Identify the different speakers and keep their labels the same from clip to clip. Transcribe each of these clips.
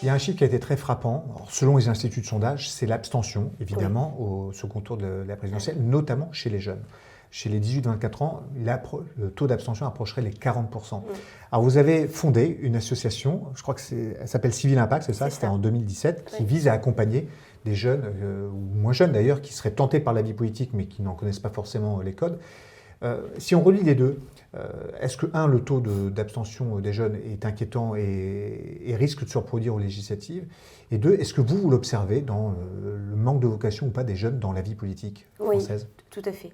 Speaker 1: Il y a un chiffre qui a été très frappant. Alors, selon les instituts de sondage, c'est l'abstention, évidemment, au second tour de la présidentielle, notamment chez les jeunes. Chez les 18-24 ans, le taux d'abstention approcherait les 40%. Alors vous avez fondé une association, je crois elle s'appelle Civil Impact, c'est ça, c'était en 2017, qui vise à accompagner des jeunes, ou moins jeunes d'ailleurs, qui seraient tentés par la vie politique mais qui n'en connaissent pas forcément les codes. Si on relie les deux, est-ce que, le taux d'abstention des jeunes est inquiétant et risque de se reproduire aux législatives? Et deux, est-ce que vous l'observez dans le manque de vocation ou pas des jeunes dans la vie politique française?
Speaker 2: Oui, tout à fait.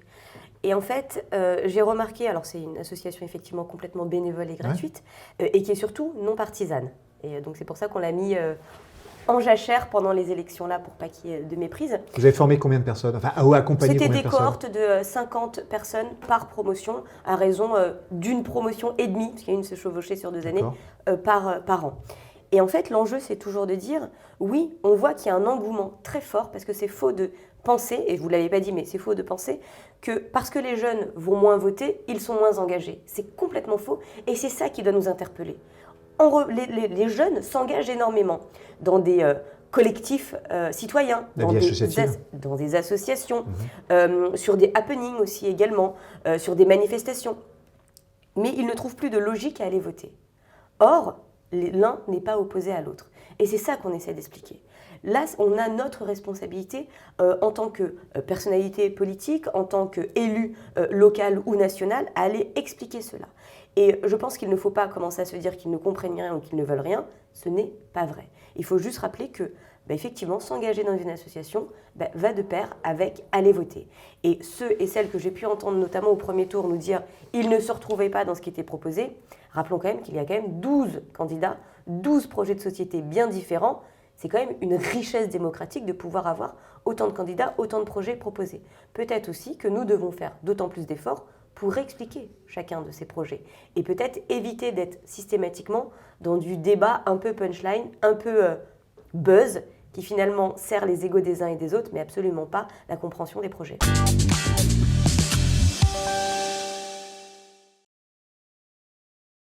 Speaker 2: Et en fait, j'ai remarqué, alors c'est une association effectivement complètement bénévole et gratuite, et qui est surtout non partisane. Et donc c'est pour ça qu'on l'a mis en jachère pendant les élections là, pour pas qu'il y ait de méprise.
Speaker 1: Vous avez formé combien de personnes? Enfin, ou accompagné combien de personnes?
Speaker 2: C'était des cohortes de 50 personnes par promotion, à raison d'une promotion et demie, parce qu'il y a une se chevauchait sur 2 années, par an. Et en fait, l'enjeu, c'est toujours de dire, oui, on voit qu'il y a un engouement très fort, parce que c'est faux de penser, et vous ne l'avez pas dit, mais c'est faux de penser, que parce que les jeunes vont moins voter, ils sont moins engagés. C'est complètement faux, et c'est ça qui doit nous interpeller. Les jeunes s'engagent énormément dans des collectifs citoyens, dans des associations, sur des happenings aussi également, sur des manifestations. Mais ils ne trouvent plus de logique à aller voter. Or, l'un n'est pas opposé à l'autre. Et c'est ça qu'on essaie d'expliquer. Là, on a notre responsabilité en tant que personnalité politique, en tant qu'élu local ou national, à aller expliquer cela. Et je pense qu'il ne faut pas commencer à se dire qu'ils ne comprennent rien ou qu'ils ne veulent rien. Ce n'est pas vrai. Il faut juste rappeler que, effectivement, s'engager dans une association va de pair avec aller voter. Et ceux et celles que j'ai pu entendre, notamment au premier tour, nous dire qu'ils ne se retrouvaient pas dans ce qui était proposé, rappelons quand même qu'il y a quand même 12 candidats, 12 projets de société bien différents. C'est quand même une richesse démocratique de pouvoir avoir autant de candidats, autant de projets proposés. Peut-être aussi que nous devons faire d'autant plus d'efforts pour expliquer chacun de ces projets. Et peut-être éviter d'être systématiquement dans du débat un peu punchline, un peu buzz, qui finalement sert les égos des uns et des autres, mais absolument pas la compréhension des projets.